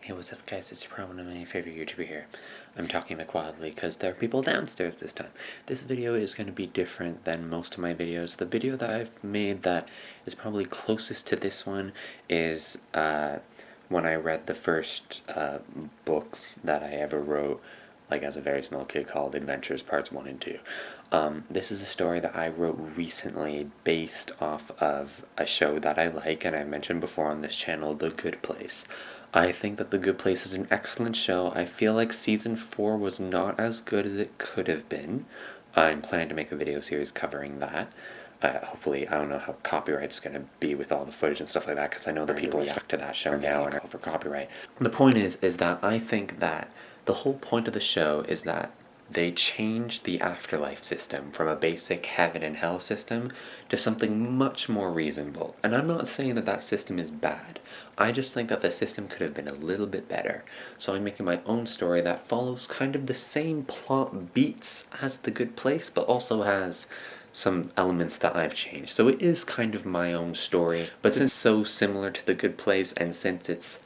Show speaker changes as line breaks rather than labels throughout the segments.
Hey, what's up guys, it's probably my favorite YouTuber here. I'm talking a bit quietly because there are people downstairs this time. This video is going to be different than most of my videos. The video that I've made that is probably closest to this one is when I read the first books that I ever wrote, like as a very small kid, called Adventures Parts 1 and 2. This is a story that I wrote recently based off of a show that I like, and I mentioned before on this channel, The Good Place. I think that The Good Place is an excellent show. I feel like season 4 was not as good as it could have been. I'm planning to make a video series covering that. Hopefully, I don't know how copyright's going to be with all the footage and stuff like that, because I know that people are stuck to that show now and are for copyright. The point is that I think that the whole point of the show is that they changed the afterlife system from a basic heaven and hell system to something much more reasonable. And I'm not saying that that system is bad. I just think that the system could have been a little bit better. So I'm making my own story that follows kind of the same plot beats as The Good Place, but also has some elements that I've changed. So it is kind of my own story, but since it's so similar to The Good Place, and since it's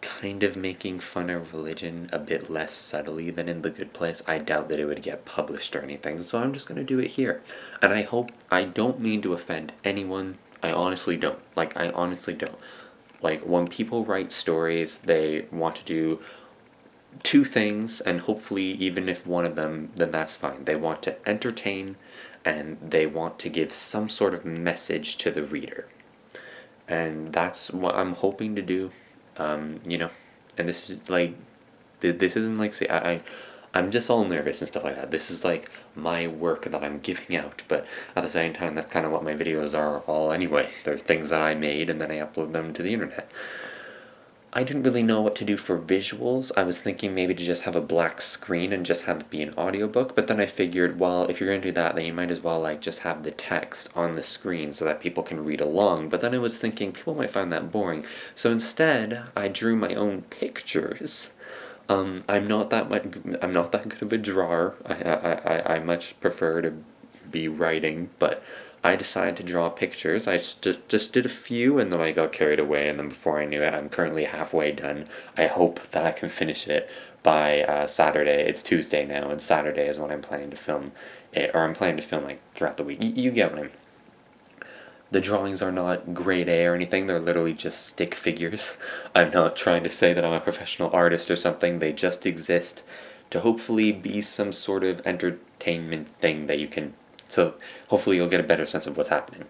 kind of making fun of religion a bit less subtly than in The Good Place, I doubt that it would get published or anything, so I'm just gonna do it here. And I don't mean to offend anyone. I honestly don't. I honestly don't. When people write stories, they want to do two things, and hopefully even if one of them, then that's fine. They want to entertain, and they want to give some sort of message to the reader. And that's what I'm hoping to do. And this is this isn't I'm just all nervous and stuff like that. This is like my work that I'm giving out, but at the same time, that's kind of what my videos are all anyway. They're things that I made and then I upload them to the internet. I didn't really know what to do for visuals. I was thinking maybe to just have a black screen and just have it be an audiobook, but then I figured, well, if you're going to do that, then you might as well just have the text on the screen so that people can read along. But then I was thinking people might find that boring. So instead, I drew my own pictures. I'm not that good of a drawer. I much prefer to be writing, but I decided to draw pictures. I just did a few, and then I got carried away, and then before I knew it, I'm currently halfway done. I hope that I can finish it by Saturday. It's Tuesday now, and Saturday is when I'm planning to film it, or I'm planning to film throughout the week. You get what I'm... The drawings are not grade A or anything, they're literally just stick figures. I'm not trying to say that I'm a professional artist or something, they just exist to hopefully be some sort of entertainment thing that you can... So hopefully you'll get a better sense of what's happening.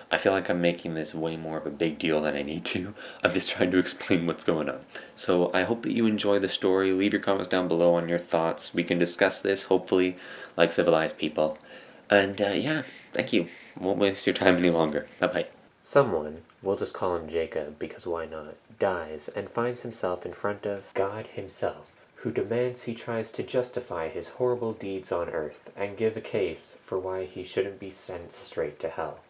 I feel like I'm making this way more of a big deal than I need to. I'm just trying to explain what's going on. So I hope that you enjoy the story. Leave your comments down below on your thoughts. We can discuss this, hopefully, like civilized people. And yeah, thank you. Won't waste your time any longer. Bye-bye. Someone, we'll just call him Jacob because why not, dies and finds himself in front of God himself, who demands he tries to justify his horrible deeds on earth and give a case for why he shouldn't be sent straight to hell.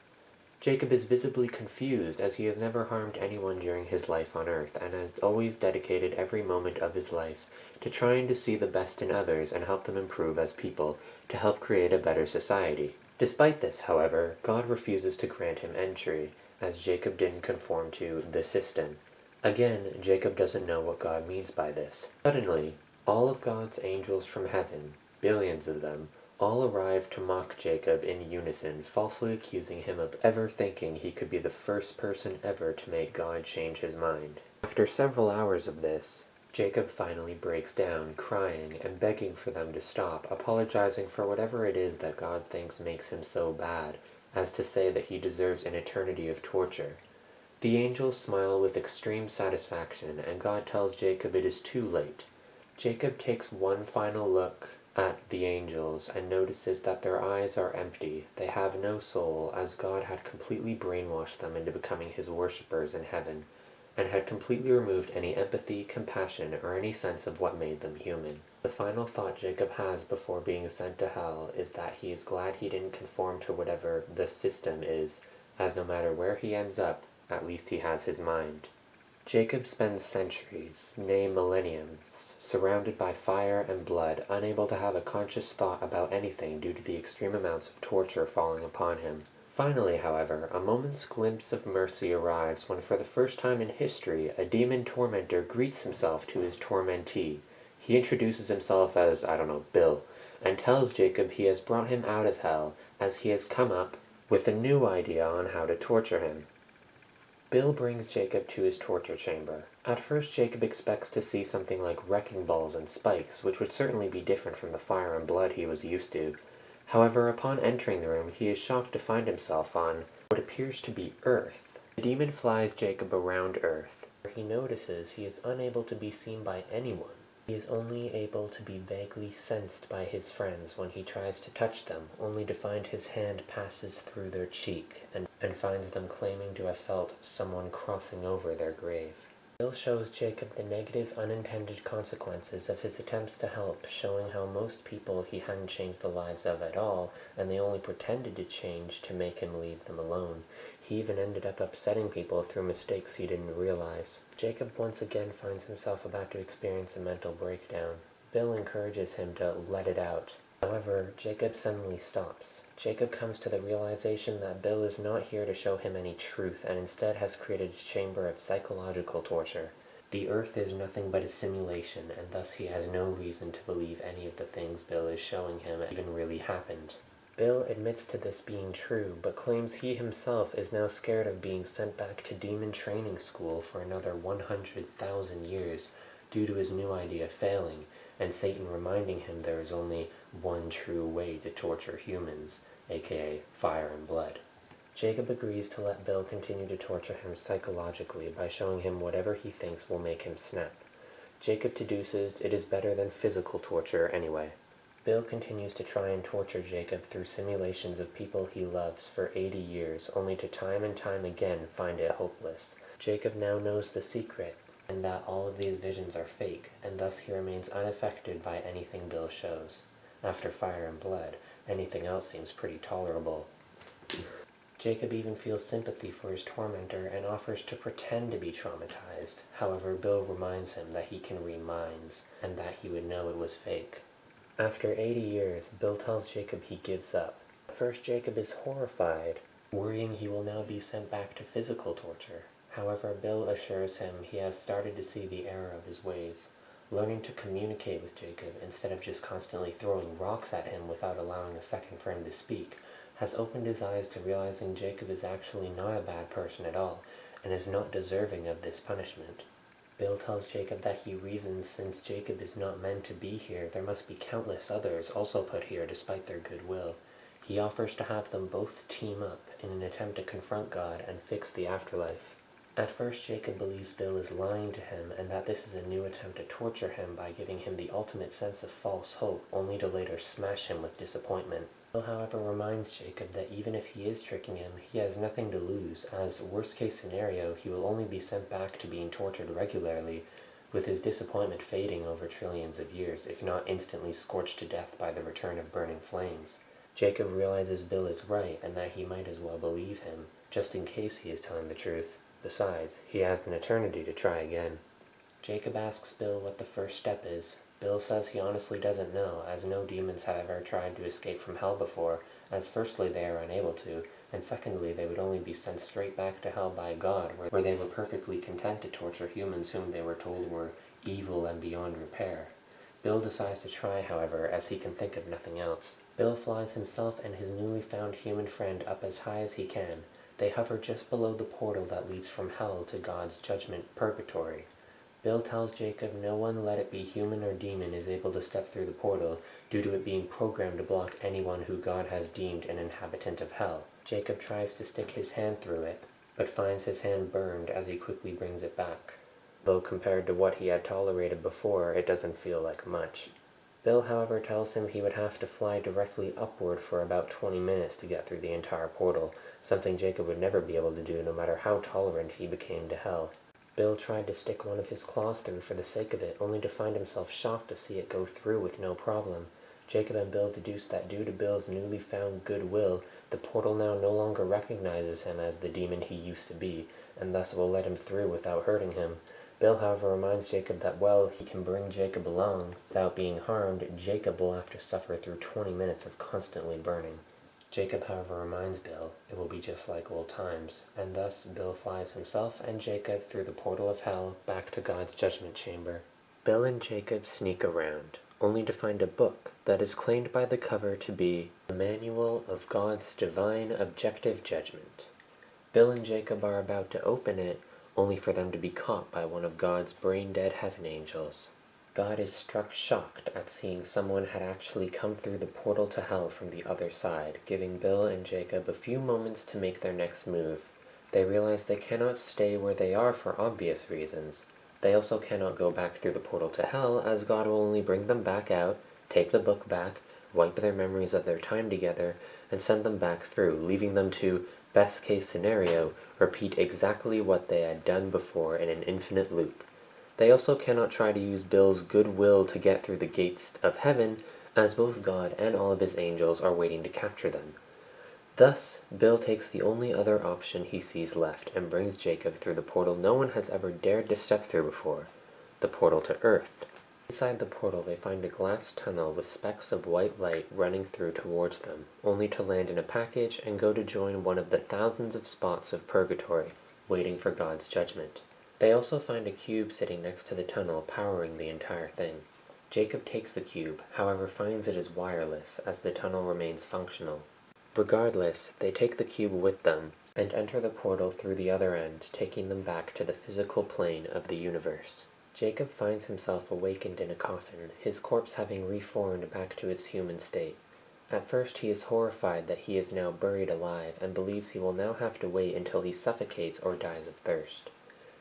Jacob is visibly confused as he has never harmed anyone during his life on earth and has always dedicated every moment of his life to trying to see the best in others and help them improve as people to help create a better society. Despite this, however, God refuses to grant him entry, as Jacob didn't conform to the system. Again, Jacob doesn't know what God means by this. Suddenly, all of God's angels from heaven, billions of them, all arrive to mock Jacob in unison, falsely accusing him of ever thinking he could be the first person ever to make God change his mind. After several hours of this, Jacob finally breaks down, crying and begging for them to stop, apologizing for whatever it is that God thinks makes him so bad, as to say that he deserves an eternity of torture. The angels smile with extreme satisfaction, and God tells Jacob it is too late. Jacob takes one final look at the angels and notices that their eyes are empty. They have no soul, as God had completely brainwashed them into becoming his worshippers in heaven, and had completely removed any empathy, compassion, or any sense of what made them human. The final thought Jacob has before being sent to hell is that he is glad he didn't conform to whatever the system is, as no matter where he ends up, at least he has his mind. Jacob spends centuries, nay millenniums, surrounded by fire and blood, unable to have a conscious thought about anything due to the extreme amounts of torture falling upon him. Finally, however, a moment's glimpse of mercy arrives when for the first time in history a demon tormentor greets himself to his tormentee. He introduces himself as, I don't know, Bill, and tells Jacob he has brought him out of hell as he has come up with a new idea on how to torture him. Bill brings Jacob to his torture chamber. At first Jacob expects to see something like wrecking balls and spikes, which would certainly be different from the fire and blood he was used to. However, upon entering the room, he is shocked to find himself on what appears to be Earth. The demon flies Jacob around Earth, where he notices he is unable to be seen by anyone. He is only able to be vaguely sensed by his friends when he tries to touch them, only to find his hand passes through their cheek, and finds them claiming to have felt someone crossing over their grave. Bill shows Jacob the negative, unintended consequences of his attempts to help, showing how most people he hadn't changed the lives of at all, and they only pretended to change to make him leave them alone. He even ended up upsetting people through mistakes he didn't realize. Jacob once again finds himself about to experience a mental breakdown. Bill encourages him to let it out. However, Jacob suddenly stops. Jacob comes to the realization that Bill is not here to show him any truth, and instead has created a chamber of psychological torture. The Earth is nothing but a simulation, and thus he has no reason to believe any of the things Bill is showing him even really happened. Bill admits to this being true, but claims he himself is now scared of being sent back to demon training school for another 100,000 years due to his new idea failing, and Satan reminding him there is only one true way to torture humans, aka fire and blood. Jacob agrees to let Bill continue to torture him psychologically by showing him whatever he thinks will make him snap. Jacob deduces it is better than physical torture anyway. Bill continues to try and torture Jacob through simulations of people he loves for 80 years, only to time and time again find it hopeless. Jacob now knows the secret, and that all of these visions are fake, and thus he remains unaffected by anything Bill shows. After fire and blood, anything else seems pretty tolerable. Jacob even feels sympathy for his tormentor and offers to pretend to be traumatized. However, Bill reminds him that he can read minds, and that he would know it was fake. After 80 years, Bill tells Jacob he gives up. At first, Jacob is horrified, worrying he will now be sent back to physical torture. However, Bill assures him he has started to see the error of his ways. Learning to communicate with Jacob instead of just constantly throwing rocks at him without allowing a second for him to speak has opened his eyes to realizing Jacob is actually not a bad person at all and is not deserving of this punishment. Bill tells Jacob that he reasons since Jacob is not meant to be here, there must be countless others also put here despite their goodwill. He offers to have them both team up in an attempt to confront God and fix the afterlife. At first, Jacob believes Bill is lying to him and that this is a new attempt to torture him by giving him the ultimate sense of false hope, only to later smash him with disappointment. Bill, however, reminds Jacob that even if he is tricking him, he has nothing to lose, as worst-case scenario, he will only be sent back to being tortured regularly, with his disappointment fading over trillions of years, if not instantly scorched to death by the return of burning flames. Jacob realizes Bill is right and that he might as well believe him, just in case he is telling the truth. Besides, he has an eternity to try again. Jacob asks Bill what the first step is. Bill says he honestly doesn't know, as no demons have ever tried to escape from hell before, as firstly they are unable to, and secondly they would only be sent straight back to hell by God, where they were perfectly content to torture humans whom they were told were evil and beyond repair. Bill decides to try, however, as he can think of nothing else. Bill flies himself and his newly found human friend up as high as he can. They hover just below the portal that leads from hell to God's judgment purgatory. Bill tells Jacob no one, let it be human or demon, is able to step through the portal due to it being programmed to block anyone who God has deemed an inhabitant of hell. Jacob tries to stick his hand through it, but finds his hand burned as he quickly brings it back. Though compared to what he had tolerated before, it doesn't feel like much. Bill, however, tells him he would have to fly directly upward for about 20 minutes to get through the entire portal, something Jacob would never be able to do no matter how tolerant he became to hell. Bill tried to stick one of his claws through for the sake of it, only to find himself shocked to see it go through with no problem. Jacob and Bill deduce that due to Bill's newly found goodwill, the portal now no longer recognizes him as the demon he used to be, and thus will let him through without hurting him. Bill, however, reminds Jacob that while he can bring Jacob along without being harmed, Jacob will have to suffer through 20 minutes of constantly burning.
Jacob, however, reminds Bill it will be just like old times, and thus Bill flies himself and Jacob through the portal of hell back to God's judgment chamber. Bill and Jacob sneak around, only to find a book that is claimed by the cover to be the Manual of God's Divine Objective Judgment. Bill and Jacob are about to open it, only for them to be caught by one of God's brain-dead heaven angels. God is struck shocked at seeing someone had actually come through the portal to hell from the other side, giving Bill and Jacob a few moments to make their next move. They realize they cannot stay where they are for obvious reasons. They also cannot go back through the portal to hell, as God will only bring them back out, take the book back, wipe their memories of their time together, and send them back through, leaving them to, best case scenario, repeat exactly what they had done before in an infinite loop. They also cannot try to use Bill's goodwill to get through the gates of heaven, as both God and all of his angels are waiting to capture them. Thus, Bill takes the only other option he sees left and brings Jacob through the portal no one has ever dared to step through before, the portal to Earth. Inside the portal they find a glass tunnel with specks of white light running through towards them, only to land in a package and go to join one of the thousands of spots of purgatory, waiting for God's judgment. They also find a cube sitting next to the tunnel, powering the entire thing. Jacob takes the cube, however finds it is wireless, as the tunnel remains functional. Regardless, they take the cube with them, and enter the portal through the other end, taking them back to the physical plane of the universe. Jacob finds himself awakened in a coffin, his corpse having reformed back to its human state. At first he is horrified that he is now buried alive, and believes he will now have to wait until he suffocates or dies of thirst.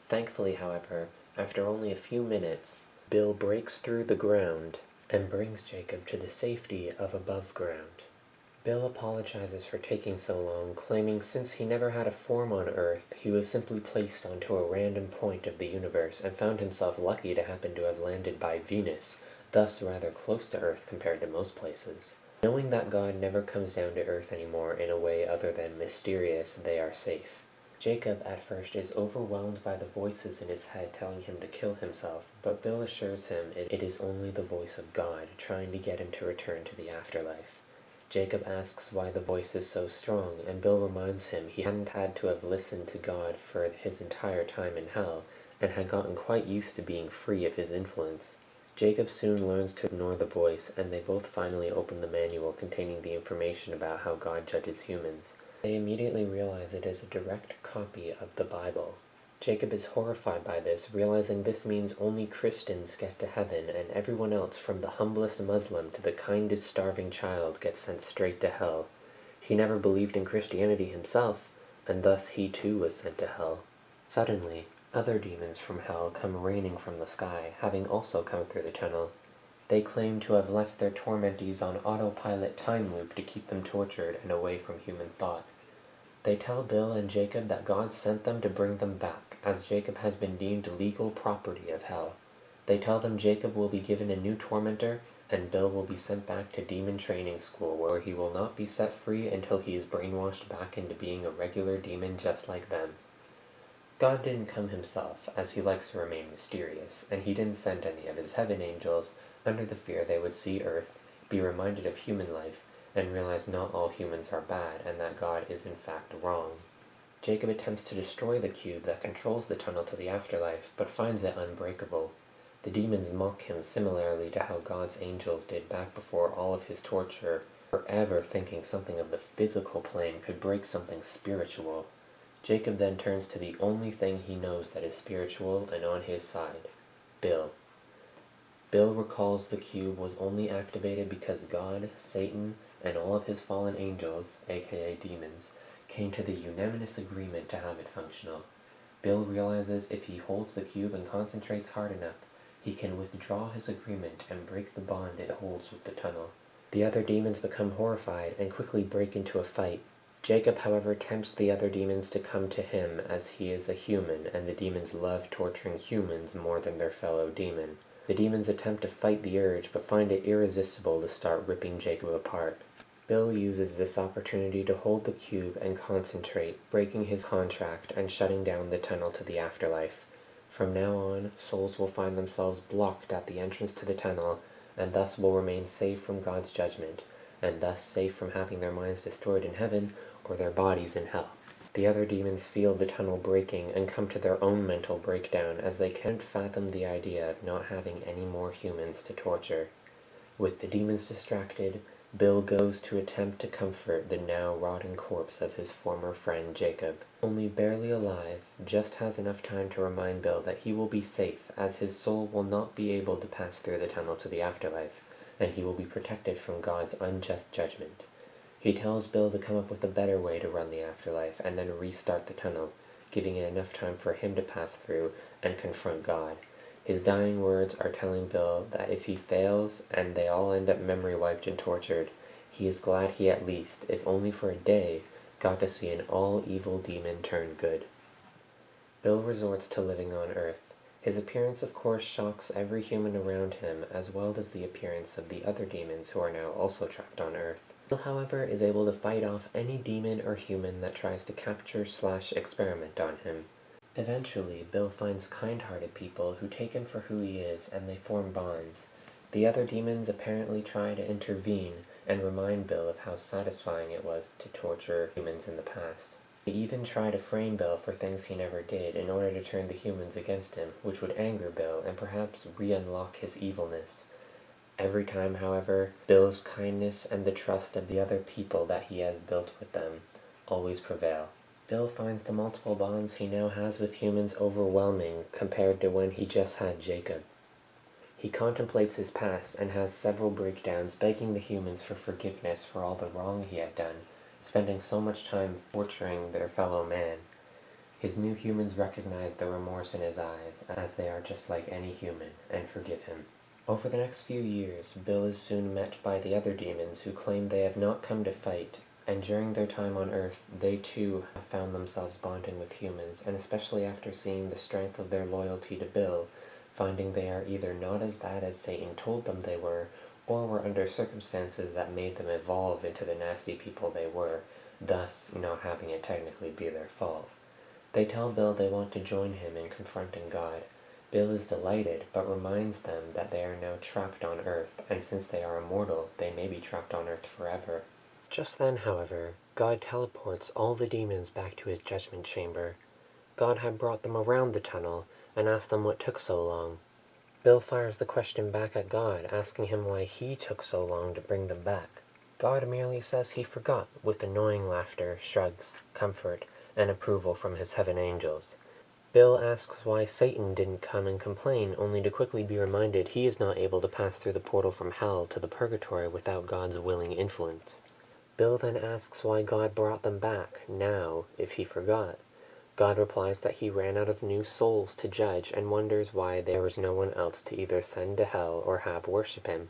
Thankfully, however, after only a few minutes, Bill breaks through the ground and brings Jacob to the safety of above ground. Bill apologizes for taking so long, claiming since he never had a form on Earth, he was simply placed onto a random point of the universe and found himself lucky to happen to have landed by Venus, thus rather close to Earth compared to most places. Knowing that God never comes down to Earth anymore in a way other than mysterious, they are safe. Jacob at first is overwhelmed by the voices in his head telling him to kill himself, but Bill assures him it is only the voice of God trying to get him to return to the afterlife. Jacob asks why the voice is so strong, and Bill reminds him he hadn't had to have listened to God for his entire time in hell, and had gotten quite used to being free of his influence. Jacob soon learns to ignore the voice, and they both finally open the manual containing the information about how God judges humans. They immediately realize it is a direct copy of the Bible. Jacob is horrified by this, realizing this means only Christians get to heaven and everyone else from the humblest Muslim to the kindest starving child gets sent straight to hell. He never believed in Christianity himself, and thus he too was sent to hell. Suddenly, other demons from hell come raining from the sky, having also come through the tunnel. They claim to have left their tormentees on autopilot time loop to keep them tortured and away from human thought. They tell Bill and Jacob that God sent them to bring them back, as Jacob has been deemed legal property of hell. They tell them Jacob will be given a new tormentor, and Bill will be sent back to demon training school, where he will not be set free until he is brainwashed back into being a regular demon just like them. God didn't come himself, as he likes to remain mysterious, and he didn't send any of his heaven angels under the fear they would see Earth, be reminded of human life, and realize not all humans are bad, and that God is in fact wrong. Jacob attempts to destroy the cube that controls the tunnel to the afterlife, but finds it unbreakable. The demons mock him similarly to how God's angels did back before all of his torture, forever thinking something of the physical plane could break something spiritual. Jacob then turns to the only thing he knows that is spiritual and on his side, Bill. Bill recalls the cube was only activated because God, Satan, and all of his fallen angels, aka demons, came to the unanimous agreement to have it functional. Bill realizes if he holds the cube and concentrates hard enough, he can withdraw his agreement and break the bond it holds with the tunnel. The other demons become horrified and quickly break into a fight. Jacob, however, tempts the other demons to come to him as he is a human, and the demons love torturing humans more than their fellow demon. The demons attempt to fight the urge, but find it irresistible to start ripping Jacob apart. Bill uses this opportunity to hold the cube and concentrate, breaking his contract and shutting down the tunnel to the afterlife. From now on, souls will find themselves blocked at the entrance to the tunnel, and thus will remain safe from God's judgment, and thus safe from having their minds destroyed in heaven or their bodies in hell. The other demons feel the tunnel breaking and come to their own mental breakdown as they can't fathom the idea of not having any more humans to torture. With the demons distracted, Bill goes to attempt to comfort the now rotting corpse of his former friend Jacob. Only barely alive, just has enough time to remind Bill that he will be safe, as his soul will not be able to pass through the tunnel to the afterlife, and he will be protected from God's unjust judgment. He tells Bill to come up with a better way to run the afterlife and then restart the tunnel, giving it enough time for him to pass through and confront God. His dying words are telling Bill that if he fails and they all end up memory wiped and tortured, he is glad he at least, if only for a day, got to see an all-evil demon turn good. Bill resorts to living on Earth. His appearance of course shocks every human around him, as well as the appearance of the other demons who are now also trapped on Earth. Bill, however, is able to fight off any demon or human that tries to capture/experiment on him. Eventually, Bill finds kind-hearted people who take him for who he is, and they form bonds. The other demons apparently try to intervene and remind Bill of how satisfying it was to torture humans in the past. They even try to frame Bill for things he never did in order to turn the humans against him, which would anger Bill and perhaps re-unlock his evilness. Every time, however, Bill's kindness and the trust of the other people that he has built with them always prevail. Bill finds the multiple bonds he now has with humans overwhelming compared to when he just had Jacob. He contemplates his past and has several breakdowns begging the humans for forgiveness for all the wrong he had done, spending so much time torturing their fellow man. His new humans recognize the remorse in his eyes, as they are just like any human, and forgive him. Over the next few years, Bill is soon met by the other demons who claim they have not come to fight, and during their time on Earth, they too have found themselves bonding with humans, and especially after seeing the strength of their loyalty to Bill, finding they are either not as bad as Satan told them they were, or were under circumstances that made them evolve into the nasty people they were, thus not having it technically be their fault. They tell Bill they want to join him in confronting God. Bill is delighted, but reminds them that they are now trapped on Earth, and since they are immortal, they may be trapped on Earth forever. Just then, however, God teleports all the demons back to his judgment chamber. God had brought them around the tunnel, and asked them what took so long. Bill fires the question back at God, asking him why he took so long to bring them back. God merely says he forgot, with annoying laughter, shrugs, comfort, and approval from his heaven angels. Bill asks why Satan didn't come and complain, only to quickly be reminded he is not able to pass through the portal from hell to the purgatory without God's willing influence. Bill then asks why God brought them back, now, if he forgot. God replies that he ran out of new souls to judge and wonders why there was no one else to either send to hell or have worship him,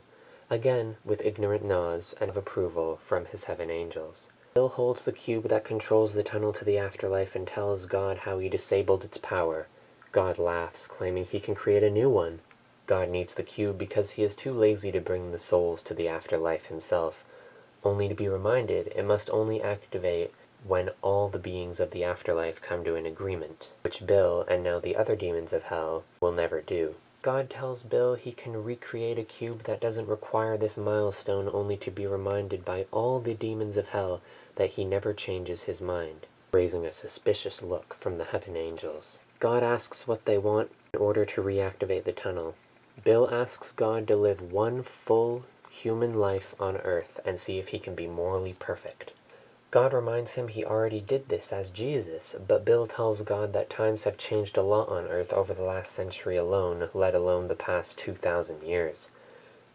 again with ignorant nods and of approval from his heaven angels. Bill holds the cube that controls the tunnel to the afterlife and tells God how he disabled its power. God laughs, claiming he can create a new one. God needs the cube because he is too lazy to bring the souls to the afterlife himself, only to be reminded it must only activate when all the beings of the afterlife come to an agreement, which Bill, and now the other demons of hell, will never do. God tells Bill he can recreate a cube that doesn't require this milestone, only to be reminded by all the demons of hell that he never changes his mind, raising a suspicious look from the heaven angels. God asks what they want in order to reactivate the tunnel. Bill asks God to live one full human life on Earth and see if he can be morally perfect. God reminds him he already did this as Jesus, but Bill tells God that times have changed a lot on Earth over the last century alone, let alone the past 2,000 years.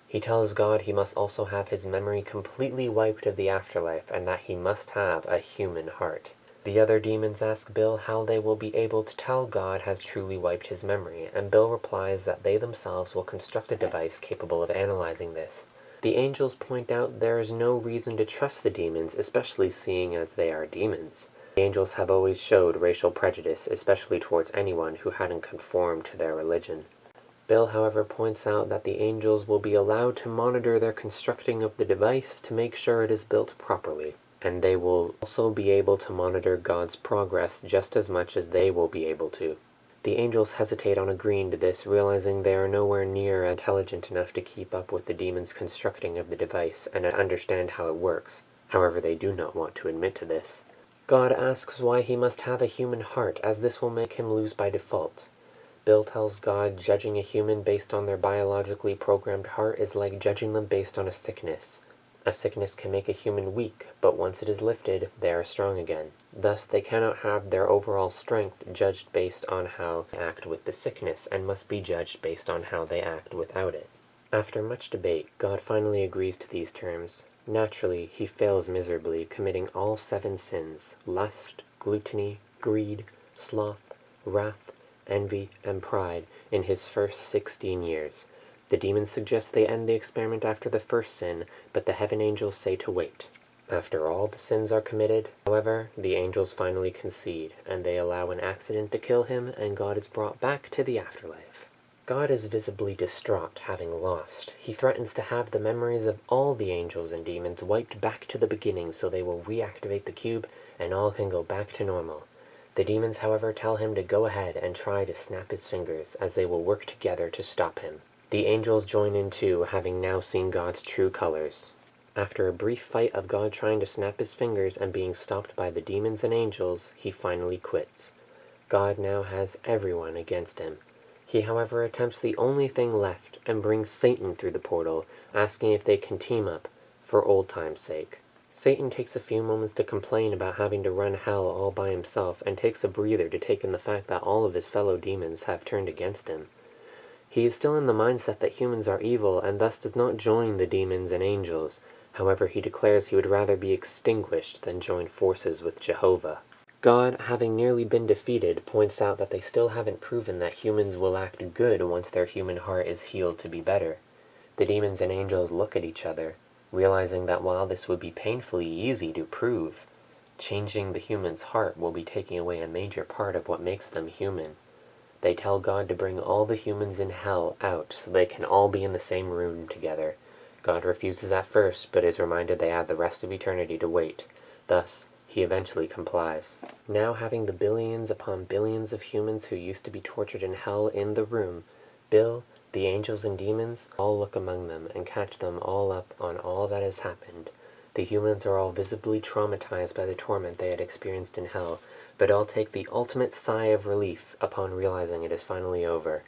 He tells God he must also have his memory completely wiped of the afterlife, and that he must have a human heart. The other demons ask Bill how they will be able to tell God has truly wiped his memory, and Bill replies that they themselves will construct a device capable of analyzing this. The angels point out there is no reason to trust the demons, especially seeing as they are demons. The angels have always showed racial prejudice, especially towards anyone who hadn't conformed to their religion. Bill, however, points out that the angels will be allowed to monitor their constructing of the device to make sure it is built properly, and they will also be able to monitor God's progress just as much as they will be able to. The angels hesitate on agreeing to this, realizing they are nowhere near intelligent enough to keep up with the demon's constructing of the device and understand how it works. However, they do not want to admit to this. God asks why he must have a human heart, as this will make him lose by default. Bill tells God judging a human based on their biologically programmed heart is like judging them based on a sickness. A sickness can make a human weak, but once it is lifted, they are strong again. Thus, they cannot have their overall strength judged based on how they act with the sickness, and must be judged based on how they act without it. After much debate, God finally agrees to these terms. Naturally, he fails miserably, committing all 7 sins: lust, gluttony, greed, sloth, wrath, envy, and pride in his first 16 years. The demons suggest they end the experiment after the first sin, but the heaven angels say to wait. After all the sins are committed, however, the angels finally concede, and they allow an accident to kill him, and God is brought back to the afterlife. God is visibly distraught, having lost. He threatens to have the memories of all the angels and demons wiped back to the beginning so they will reactivate the cube, and all can go back to normal. The demons, however, tell him to go ahead and try to snap his fingers, as they will work together to stop him. The angels join in too, having now seen God's true colors. After a brief fight of God trying to snap his fingers and being stopped by the demons and angels, he finally quits. God now has everyone against him. He, however, attempts the only thing left and brings Satan through the portal, asking if they can team up, for old time's sake. Satan takes a few moments to complain about having to run hell all by himself, and takes a breather to take in the fact that all of his fellow demons have turned against him. He is still in the mindset that humans are evil, and thus does not join the demons and angels. However, he declares he would rather be extinguished than join forces with Jehovah. God, having nearly been defeated, points out that they still haven't proven that humans will act good once their human heart is healed to be better. The demons and angels look at each other, realizing that while this would be painfully easy to prove, changing the human's heart will be taking away a major part of what makes them human. They tell God to bring all the humans in hell out so they can all be in the same room together. God refuses at first, but is reminded they have the rest of eternity to wait. Thus, he eventually complies. Now having the billions upon billions of humans who used to be tortured in hell in the room, Bill, the angels and demons, all look among them and catch them all up on all that has happened. The humans are all visibly traumatized by the torment they had experienced in hell, but all take the ultimate sigh of relief upon realizing it is finally over.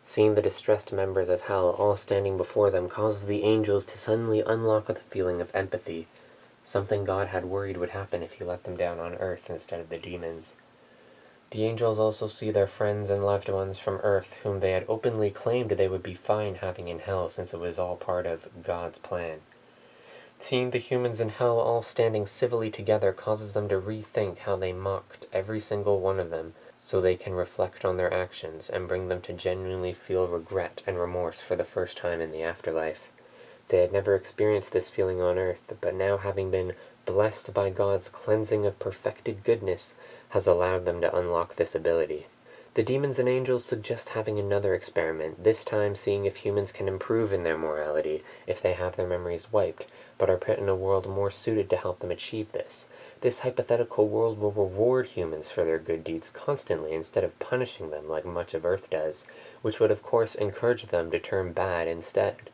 Seeing the distressed members of hell all standing before them causes the angels to suddenly unlock with a feeling of empathy, something God had worried would happen if he let them down on earth instead of the demons. The angels also see their friends and loved ones from earth, whom they had openly claimed they would be fine having in hell since it was all part of God's plan. Seeing the humans in hell all standing civilly together causes them to rethink how they mocked every single one of them, so they can reflect on their actions and bring them to genuinely feel regret and remorse for the first time in the afterlife. They had never experienced this feeling on earth, but now having been blessed by God's cleansing of perfected goodness has allowed them to unlock this ability. The demons and angels suggest having another experiment, this time seeing if humans can improve in their morality if they have their memories wiped, but are put in a world more suited to help them achieve this. This hypothetical world will reward humans for their good deeds constantly instead of punishing them like much of Earth does, which would of course encourage them to turn bad instead.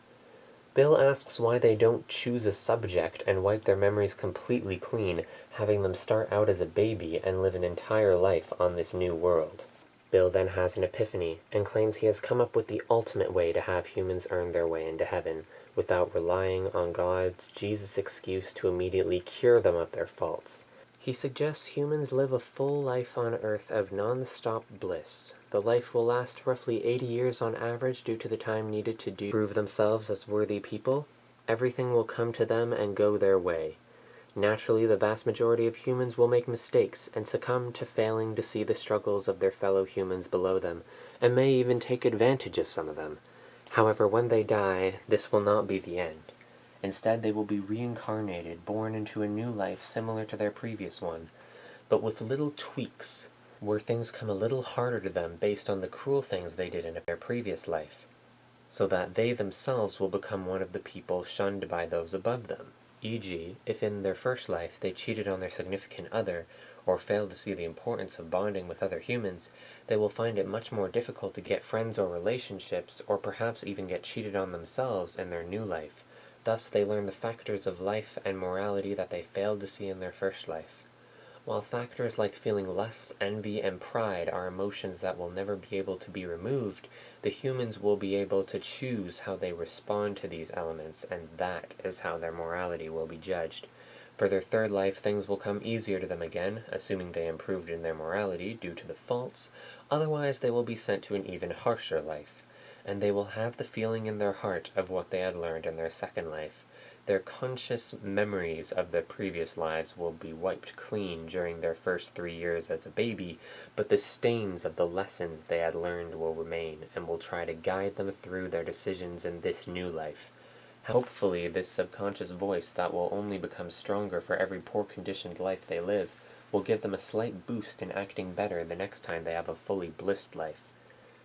Bill asks why they don't choose a subject and wipe their memories completely clean, having them start out as a baby and live an entire life on this new world. Bill then has an epiphany, and claims he has come up with the ultimate way to have humans earn their way into heaven, without relying on God's Jesus excuse to immediately cure them of their faults. He suggests humans live a full life on Earth of non-stop bliss. The life will last roughly 80 years on average due to the time needed to prove themselves as worthy people. Everything will come to them and go their way. Naturally, the vast majority of humans will make mistakes and succumb to failing to see the struggles of their fellow humans below them, and may even take advantage of some of them. However, when they die, this will not be the end. Instead, they will be reincarnated, born into a new life similar to their previous one, but with little tweaks, where things come a little harder to them based on the cruel things they did in their previous life, so that they themselves will become one of the people shunned by those above them. E.g., if in their first life they cheated on their significant other, or fail to see the importance of bonding with other humans, they will find it much more difficult to get friends or relationships, or perhaps even get cheated on themselves in their new life. Thus, they learn the factors of life and morality that they failed to see in their first life. While factors like feeling lust, envy, and pride are emotions that will never be able to be removed, the humans will be able to choose how they respond to these elements, and that is how their morality will be judged. For their third life, things will come easier to them again, assuming they improved in their morality due to the faults. Otherwise, they will be sent to an even harsher life, and they will have the feeling in their heart of what they had learned in their second life. Their conscious memories of their previous lives will be wiped clean during their first 3 years as a baby, but the stains of the lessons they had learned will remain, and will try to guide them through their decisions in this new life. Hopefully, this subconscious voice that will only become stronger for every poor conditioned life they live will give them a slight boost in acting better the next time they have a fully blissed life.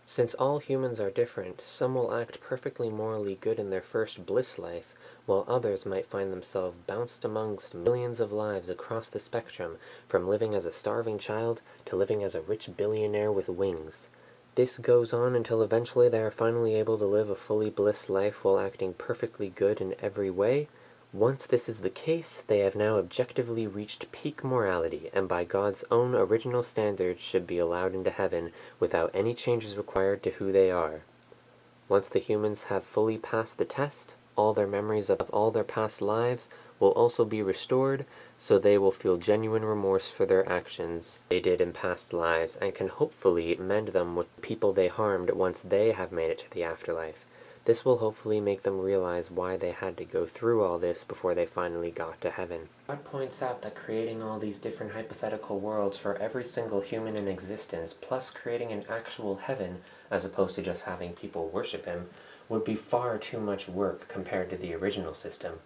Since all humans are different, some will act perfectly morally good in their first bliss life, while others might find themselves bounced amongst millions of lives across the spectrum, from living as a starving child to living as a rich billionaire with wings. This goes on until eventually they are finally able to live a fully blissed life while acting perfectly good in every way. Once this is the case, they have now objectively reached peak morality, and by God's own original standards should be allowed into heaven without any changes required to who they are. Once the humans have fully passed the test, all their memories of all their past lives will also be restored, so they will feel genuine remorse for their actions they did in past lives, and can hopefully mend them with the people they harmed once they have made it to the afterlife. This will hopefully make them realize why they had to go through all this before they finally got to heaven. God points out that creating all these different hypothetical worlds for every single human in existence, plus creating an actual heaven, as opposed to just having people worship him, would be far too much work compared to the original system.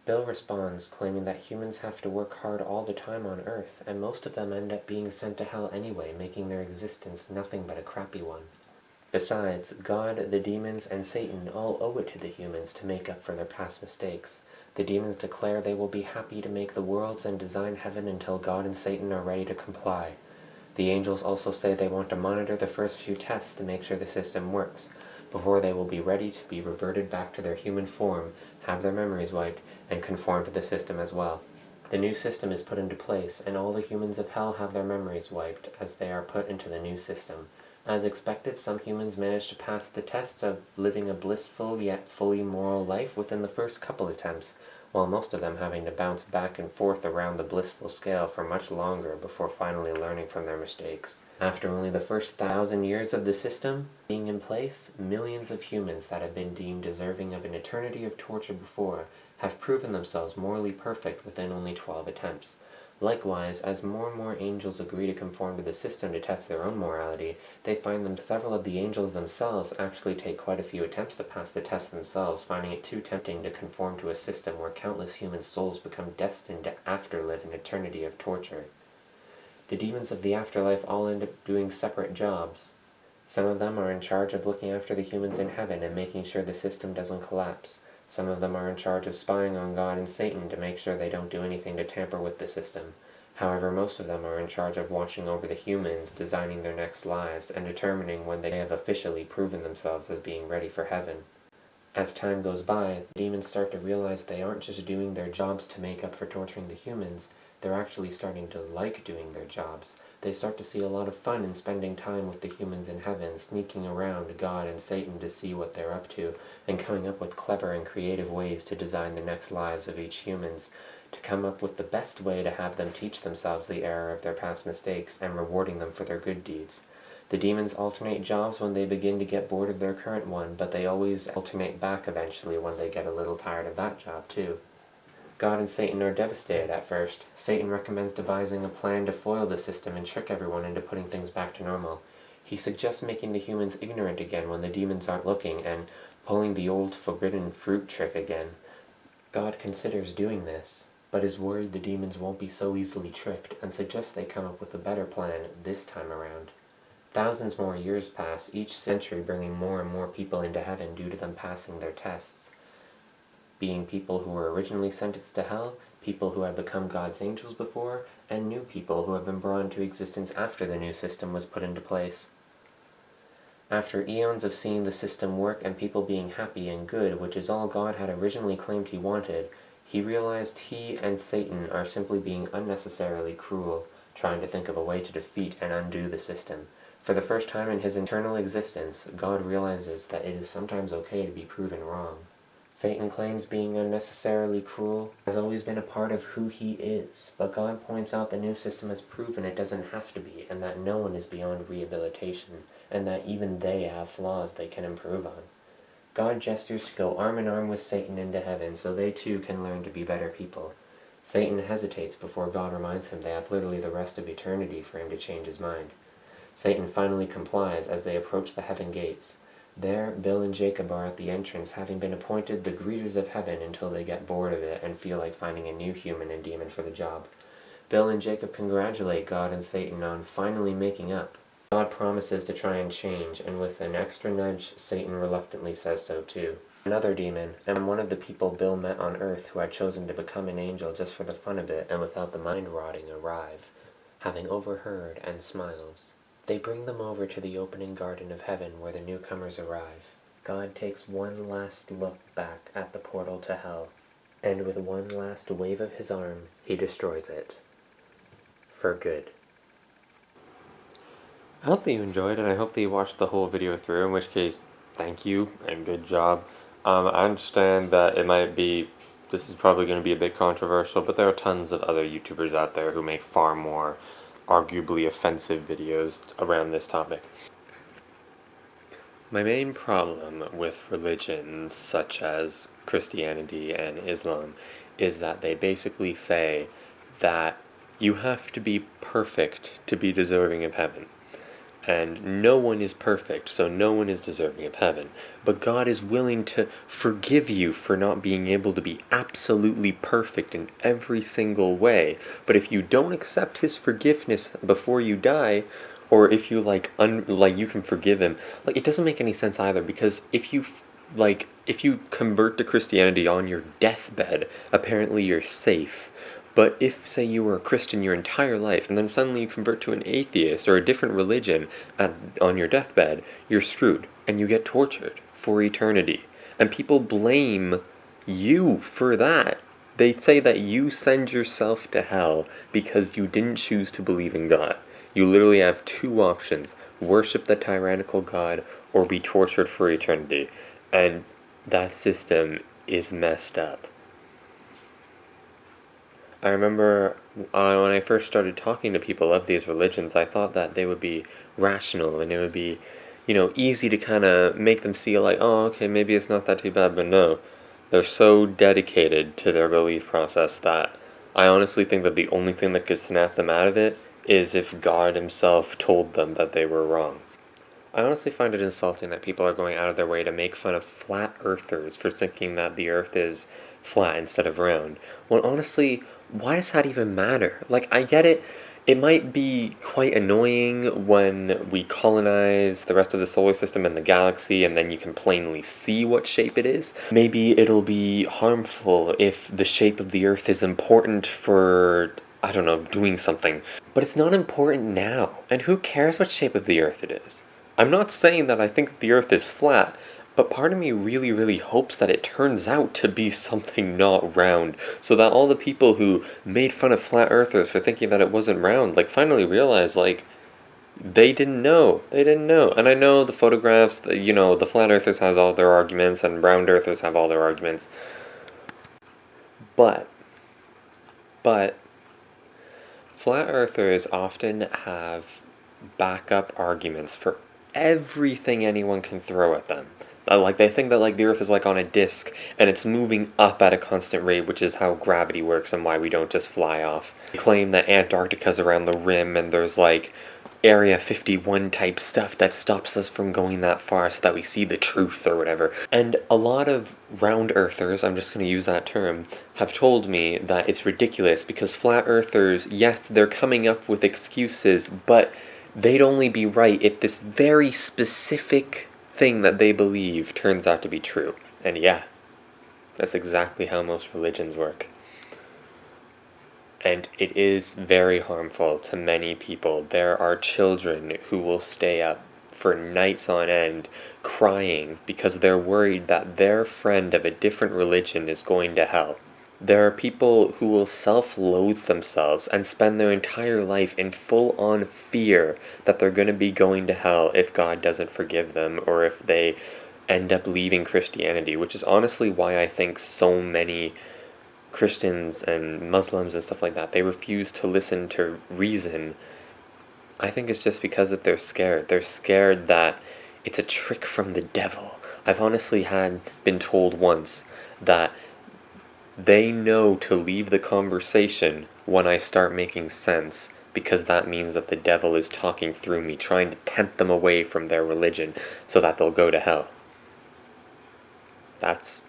Bill responds, claiming that humans have to work hard all the time on Earth, and most of them end up being sent to hell anyway, making their existence nothing but a crappy one. Besides, God, the demons, and Satan all owe it to the humans to make up for their past mistakes. The demons declare they will be happy to make the worlds and design heaven until God and Satan are ready to comply. The angels also say they want to monitor the first few tests to make sure the system works, before they will be ready to be reverted back to their human form, have their memories wiped, and conform to the system as well. The new system is put into place, and all the humans of hell have their memories wiped as they are put into the new system. As expected, some humans manage to pass the test of living a blissful yet fully moral life within the first couple attempts, while most of them having to bounce back and forth around the blissful scale for much longer before finally learning from their mistakes. After only the first 1,000 years of the system being in place, millions of humans that have been deemed deserving of an eternity of torture before have proven themselves morally perfect within only 12 attempts. Likewise, as more and more angels agree to conform to the system to test their own morality, they find that several of the angels themselves actually take quite a few attempts to pass the test themselves, finding it too tempting to conform to a system where countless human souls become destined to afterlive an eternity of torture. The demons of the afterlife all end up doing separate jobs. Some of them are in charge of looking after the humans in heaven and making sure the system doesn't collapse. Some of them are in charge of spying on God and Satan to make sure they don't do anything to tamper with the system. However, most of them are in charge of watching over the humans, designing their next lives, and determining when they have officially proven themselves as being ready for heaven. As time goes by, the demons start to realize they aren't just doing their jobs to make up for torturing the humans, they're actually starting to like doing their jobs. They start to see a lot of fun in spending time with the humans in heaven, sneaking around God and Satan to see what they're up to, and coming up with clever and creative ways to design the next lives of each humans, to come up with the best way to have them teach themselves the error of their past mistakes and rewarding them for their good deeds. The demons alternate jobs when they begin to get bored of their current one, but they always alternate back eventually when they get a little tired of that job too. God and Satan are devastated at first. Satan recommends devising a plan to foil the system and trick everyone into putting things back to normal. He suggests making the humans ignorant again when the demons aren't looking, and pulling the old forbidden fruit trick again. God considers doing this, but is worried the demons won't be so easily tricked, and suggests they come up with a better plan this time around. Thousands more years pass, each century bringing more and more people into heaven due to them passing their tests. Being people who were originally sentenced to hell, people who had become God's angels before, and new people who have been brought into existence after the new system was put into place. After eons of seeing the system work and people being happy and good, which is all God had originally claimed he wanted, he realized he and Satan are simply being unnecessarily cruel, trying to think of a way to defeat and undo the system. For the first time in his eternal existence, God realizes that it is sometimes okay to be proven wrong. Satan claims being unnecessarily cruel has always been a part of who he is, but God points out the new system has proven it doesn't have to be, and that no one is beyond rehabilitation, and that even they have flaws they can improve on. God gestures to go arm in arm with Satan into heaven so they too can learn to be better people. Satan hesitates before God reminds him they have literally the rest of eternity for him to change his mind. Satan finally complies as they approach the heaven gates. There, Bill and Jacob are at the entrance, having been appointed the greeters of heaven until they get bored of it and feel like finding a new human and demon for the job. Bill and Jacob congratulate God and Satan on finally making up. God promises to try and change, and with an extra nudge, Satan reluctantly says so too. Another demon, and one of the people Bill met on Earth who had chosen to become an angel just for the fun of it and without the mind rotting, arrive, having overheard, and smiles. They bring them over to the opening garden of heaven where the newcomers arrive. God takes one last look back at the portal to hell, and with one last wave of his arm, he destroys it. For good.
I hope that you enjoyed, and I hope that you watched the whole video through, in which case, thank you, and good job. I understand that this is probably going to be a bit controversial, but there are tons of other YouTubers out there who make far more arguably offensive videos around this topic. My main problem with religions such as Christianity and Islam is that they basically say that you have to be perfect to be deserving of heaven. And no one is perfect, so no one is deserving of heaven. But God is willing to forgive you for not being able to be absolutely perfect in every single way. But if you don't accept his forgiveness before you die, or if you you can forgive him, it doesn't make any sense either, because if you convert to Christianity on your deathbed, apparently you're safe. But if, say, you were a Christian your entire life, and then suddenly you convert to an atheist or a different religion on your deathbed, you're screwed, and you get tortured for eternity. And people blame you for that. They say that you send yourself to hell because you didn't choose to believe in God. You literally have two options: worship the tyrannical God or be tortured for eternity. And that system is messed up. I remember when I first started talking to people of these religions, I thought that they would be rational and it would be, easy to kind of make them see like, oh, okay, maybe it's not that too bad, but no. They're so dedicated to their belief process that I honestly think that the only thing that could snap them out of it is if God himself told them that they were wrong. I honestly find it insulting that people are going out of their way to make fun of flat earthers for thinking that the earth is flat instead of round. Well, honestly, why does that even matter? I get it. It might be quite annoying when we colonize the rest of the solar system and the galaxy and then you can plainly see what shape it is. Maybe it'll be harmful if the shape of the earth is important for, I don't know, doing something. But it's not important now. And who cares what shape of the earth it is? I'm not saying that I think that the earth is flat, but part of me really, really hopes that it turns out to be something not round, so that all the people who made fun of flat earthers for thinking that it wasn't round, finally realize, they didn't know. They didn't know. And I know the photographs, the flat earthers has all their arguments, and round earthers have all their arguments. But, flat earthers often have backup arguments for everything anyone can throw at them. They think that the earth is on a disc and it's moving up at a constant rate, which is how gravity works and why we don't just fly off. They claim that Antarctica's around the rim and there's Area 51 type stuff that stops us from going that far so that we see the truth or whatever. And a lot of round earthers, I'm just going to use that term, have told me that it's ridiculous because flat earthers, yes, they're coming up with excuses, but they'd only be right if this very specific thing that they believe turns out to be true. And yeah, that's exactly how most religions work. And it is very harmful to many people. There are children who will stay up for nights on end crying because they're worried that their friend of a different religion is going to hell. There are people who will self-loathe themselves and spend their entire life in full-on fear that they're going to be going to hell if God doesn't forgive them, or if they end up leaving Christianity, which is honestly why I think so many Christians and Muslims and stuff like that, they refuse to listen to reason. I think it's just because that they're scared. They're scared that it's a trick from the devil. I've honestly been told once that they know to leave the conversation when I start making sense, because that means that the devil is talking through me, trying to tempt them away from their religion so that they'll go to hell. That's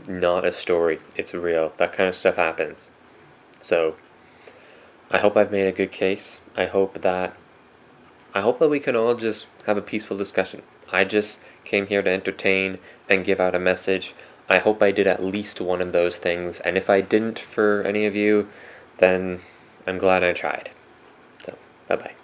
not a story. It's real. That kind of stuff happens. So, I hope I've made a good case. I hope that we can all just have a peaceful discussion. I just came here to entertain and give out a message. I hope I did at least one of those things, and if I didn't for any of you, then I'm glad I tried. So, bye-bye.